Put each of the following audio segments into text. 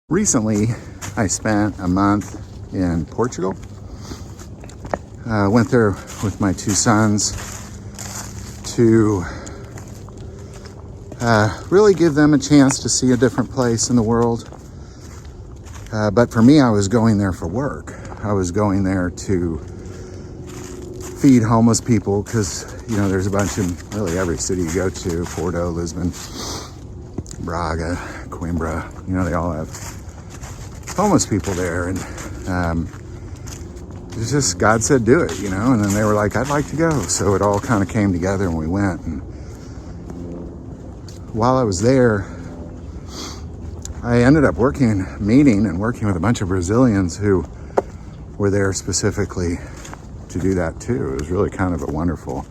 Recently, I spent a month in Portugal. Went there with my two sons to really give them a chance to see a different place in the world. But for me, I was going there for work. I was going there to feed homeless people because, there's a bunch in really every city you go to, Porto, Lisbon, Braga, Coimbra, they all have homeless people there. And it's just, God said, do it, and then they were like, I'd like to go. So it all kind of came together and we went. And while I was there, I ended up meeting and working with a bunch of Brazilians who were there specifically to do that too. It was really kind of a wonderful,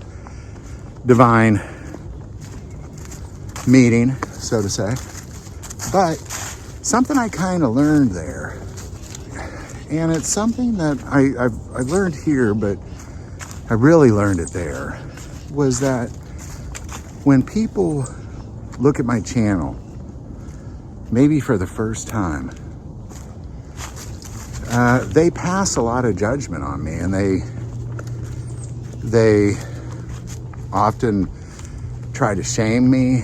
divine meeting, so to say. But something I kind of learned there, and it's something that I learned here, but I really learned it there, was that when people look at my channel, maybe for the first time, they pass a lot of judgment on me, and they often try to shame me,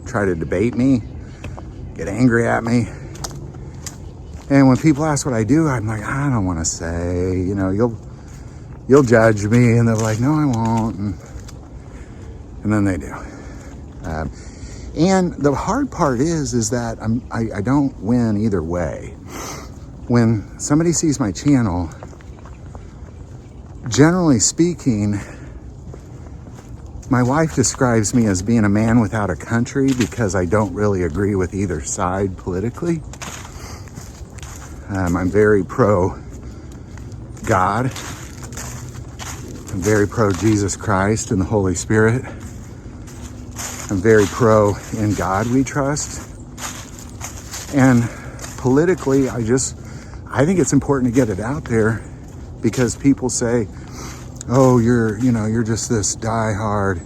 try to debate me, get angry at me. And when people ask what I do, I'm like, I don't want to say, you'll judge me. And they're like, no, I won't. And then they do. And the hard part is that I don't win either way. When somebody sees my channel, generally speaking, my wife describes me as being a man without a country because I don't really agree with either side politically. I'm very pro God. I'm very pro Jesus Christ and the Holy Spirit. I'm very pro in God we trust. And politically, I think it's important to get it out there because people say, oh, you're just this diehard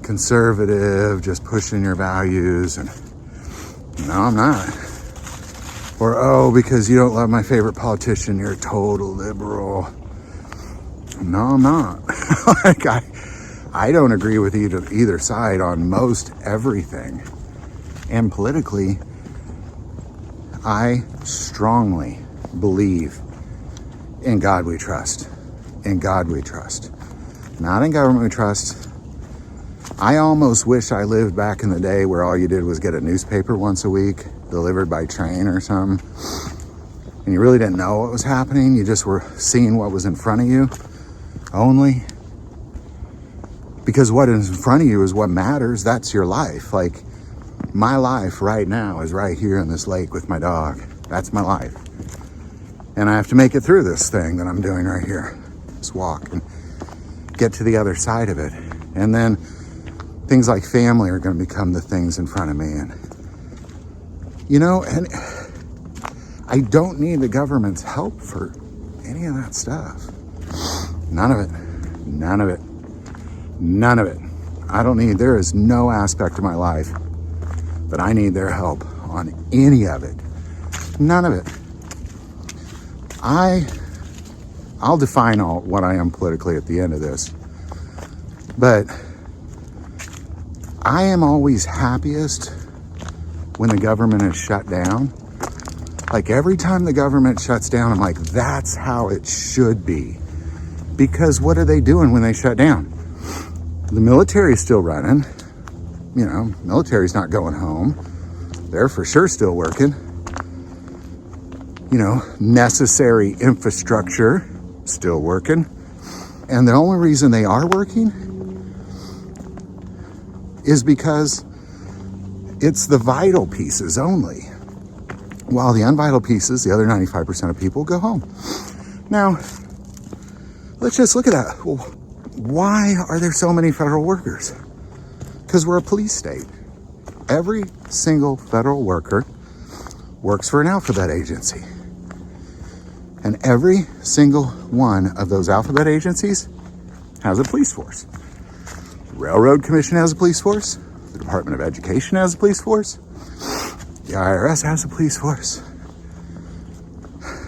conservative, just pushing your values. And no, I'm not. Or, oh, because you don't love my favorite politician, you're a total liberal. No, I'm not. Like, I don't agree with either side on most everything. And politically, I strongly believe in God we trust. In God we trust. Not in government we trust. I almost wish I lived back in the day where all you did was get a newspaper once a week, delivered by train or something. And you really didn't know what was happening. You just were seeing what was in front of you only. Because what is in front of you is what matters. That's your life. Like, my life right now is right here in this lake with my dog. That's my life. And I have to make it through this thing that I'm doing right here. Just walk and get to the other side of it. And then things like family are going to become the things in front of me. And, and I don't need the government's help for any of that stuff. None of it. None of it. None of it. There is no aspect of my life that I need their help on any of it. None of it. I'll define what I am politically at the end of this. But I am always happiest when the government is shut down. Like, every time the government shuts down, I'm like, that's how it should be. Because what are they doing when they shut down? The military is still running. Military's not going home. They're for sure still working. Necessary infrastructure still working. And the only reason they are working is because it's the vital pieces only. While the unvital pieces, the other 95% of people, go home. Now, let's just look at that. Well, why are there so many federal workers? Because we're a police state. Every single federal worker works for an alphabet agency. And every single one of those alphabet agencies has a police force. Railroad Commission has a police force. The Department of Education has a police force. The IRS has a police force.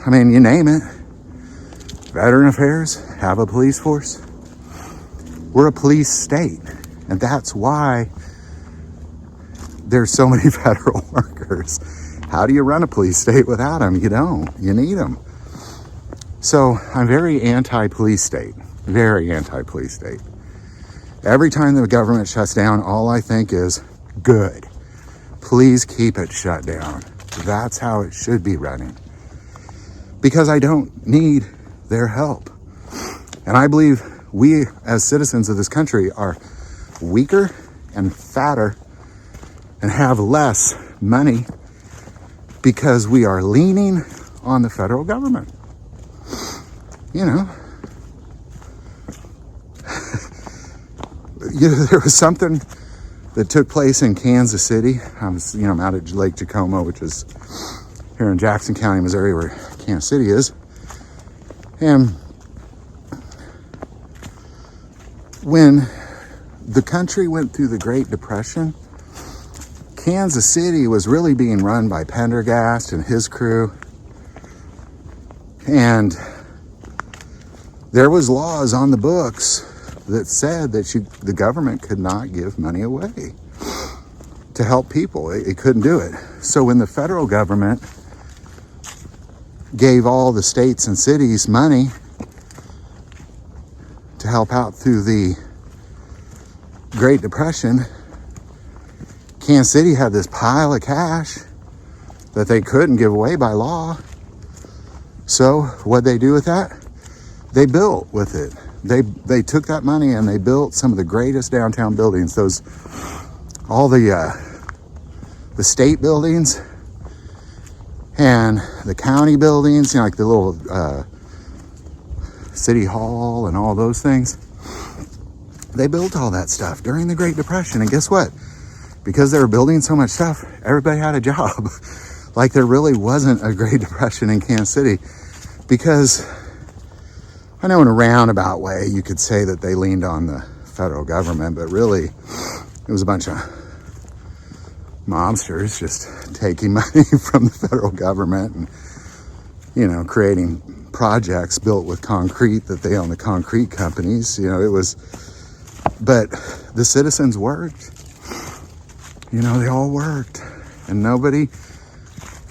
I mean, you name it. Veteran Affairs have a police force. We're a police state. And that's why there's so many federal workers. How do you run a police state without them? You don't. You need them. So I'm very anti-police state. Very anti-police state. Every time the government shuts down, all I think is, good. Please keep it shut down. That's how it should be running. Because I don't need their help. And I believe we, as citizens of this country, are weaker and fatter and have less money because we are leaning on the federal government. You know, there was something that took place in Kansas City. I'm out at Lake Tacoma, which is here in Jackson County, Missouri, where Kansas City is. And when the country went through the Great Depression, Kansas City was really being run by Pendergast and his crew. And there was laws on the books that said that the government could not give money away to help people. It couldn't do it. So when the federal government gave all the states and cities money to help out through the Great Depression, Kansas City had this pile of cash that they couldn't give away by law. So what'd they do with that? They built with it. They took that money and they built some of the greatest downtown buildings. All the state buildings and the county buildings, like the little city hall and all those things. They built all that stuff during the Great Depression. And guess what? Because they were building so much stuff, everybody had a job. Like there really wasn't a Great Depression in Kansas City. Because I know in a roundabout way, you could say that they leaned on the federal government, but really it was a bunch of mobsters just taking money from the federal government and, you know, creating projects built with concrete that they own, the concrete companies. You know, it was, but the citizens worked. You know, they all worked and nobody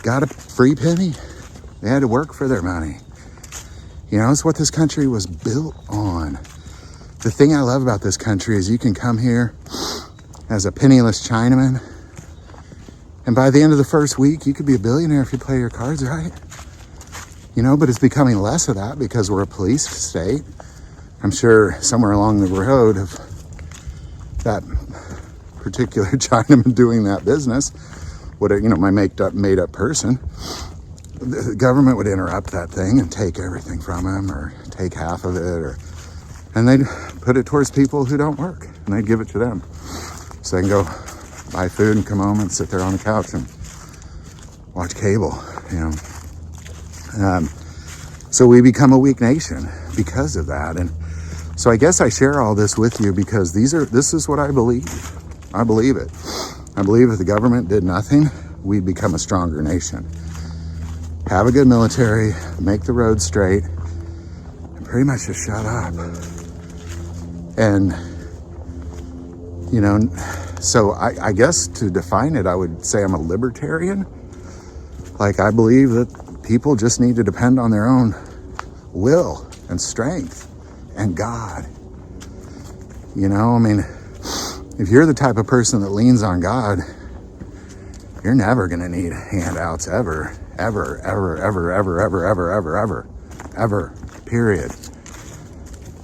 got a free penny. They had to work for their money. You know, it's what this country was built on. The thing I love about this country is you can come here as a penniless Chinaman, and by the end of the first week, you could be a billionaire if you play your cards right. You know, but it's becoming less of that because we're a police state. I'm sure somewhere along the road of that particular Chinaman doing that business, what, you know, my made up person, the government would interrupt that thing and take everything from him or take half of it, and they'd put it towards people who don't work, and they'd give it to them so they can go buy food and come home and sit there on the couch and watch cable, you know. So we become a weak nation because of that. And so I guess I share all this with you because this is what I believe. I believe it. I believe if the government did nothing, we'd become a stronger nation. Have a good military, make the road straight, and pretty much just shut up. And, you know, so I guess to define it, I would say I'm a libertarian. Like, I believe that people just need to depend on their own will and strength and God. You know, I mean, if you're the type of person that leans on God, you're never going to need handouts ever, period.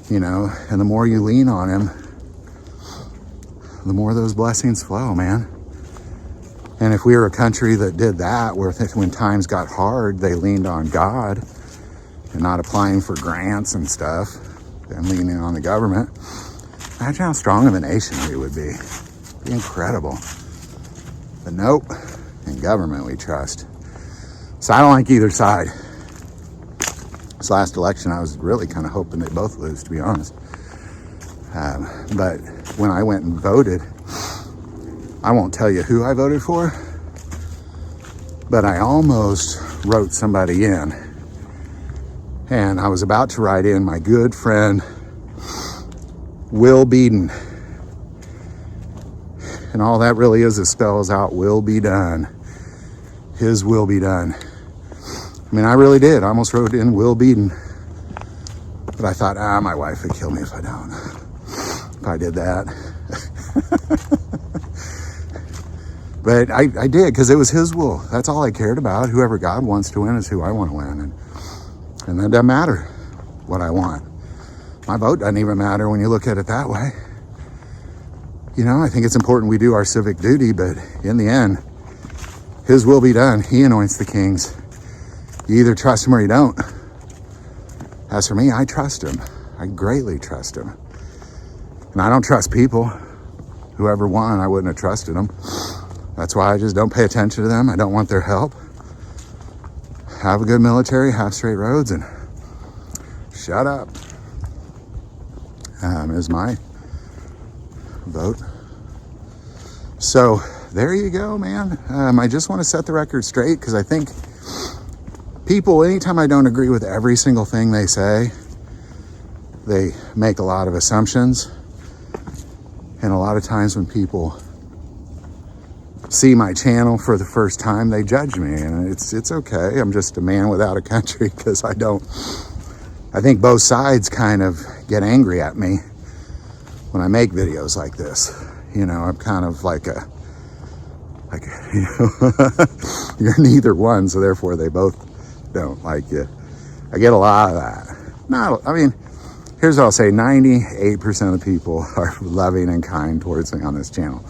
You know, and the more you lean on him, the more those blessings flow, man. And if we were a country that did that, where when times got hard, they leaned on God and not applying for grants and stuff and leaning on the government, imagine how strong of a nation we would be. It'd be incredible. But nope, in government we trust. So I don't like either side. This last election, I was really kind of hoping they both lose, to be honest. But when I went and voted, I won't tell you who I voted for, but I almost wrote somebody in. And I was about to write in my good friend, Will Beeden. And all that really is, it spells out will be done. His will be done. I mean, I really did. I almost wrote in Will Beeden. But I thought, my wife would kill me if I don't. If I did that. But I did, because it was his will. That's all I cared about. Whoever God wants to win is who I want to win. And that doesn't matter what I want. My vote doesn't even matter when you look at it that way. You know, I think it's important we do our civic duty, but in the end, his will be done. He anoints the kings. You either trust him or you don't. As for me, I trust him. I greatly trust him. And I don't trust people. Whoever won, I wouldn't have trusted them. That's why I just don't pay attention to them. I don't want their help. Have a good military, have straight roads, and shut up. Is my vote. So there you go, man. I just want to set the record straight, because I think people, anytime I don't agree with every single thing they say, they make a lot of assumptions. And a lot of times when people see my channel for the first time, they judge me, and it's okay. I'm just a man without a country, because I think both sides kind of get angry at me when I make videos like this. You know, I'm kind of like you know, you're neither one, so therefore they both don't like you. I get a lot of that. I mean, here's what I'll say, 98% of the people are loving and kind towards me on this channel.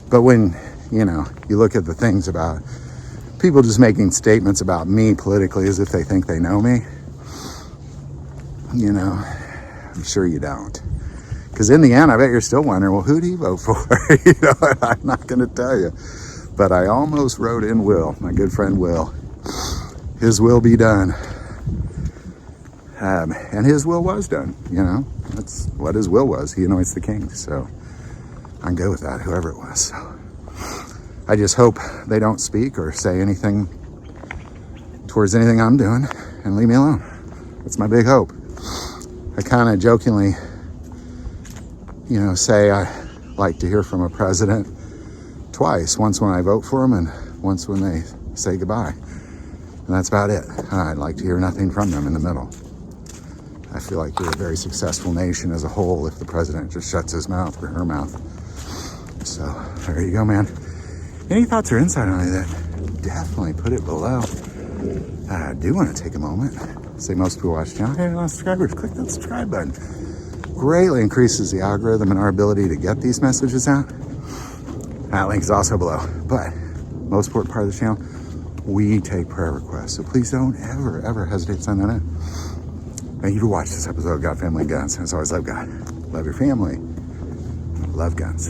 But when, you know, you look at the things about people just making statements about me politically as if they think they know me, you know, I'm sure you don't. Because in the end, I bet you're still wondering, well, who do you vote for? You know, I'm not going to tell you. But I almost wrote in Will, my good friend Will. His will be done. And his will was done, you know. That's what his will was. He anoints the king. So I'm good with that, whoever it was. So I just hope they don't speak or say anything towards anything I'm doing and leave me alone. That's my big hope. I kind of jokingly, you know, say I like to hear from a president twice. Once when I vote for him and once when they say goodbye. And that's about it. I'd like to hear nothing from them in the middle. I feel like we're a very successful nation as a whole if the president just shuts his mouth or her mouth. So there you go, man. Any thoughts or insight on any of that? Definitely put it below. I do want to take a moment. Say most people watch the channel, hey, non subscribers, click that subscribe button. Greatly increases the algorithm and our ability to get these messages out. That link is also below. But most important part of the channel, we take prayer requests. So please don't ever hesitate to send that in. Thank you for watching this episode of God, Family, and Guns. And as always, love God, love your family, love guns.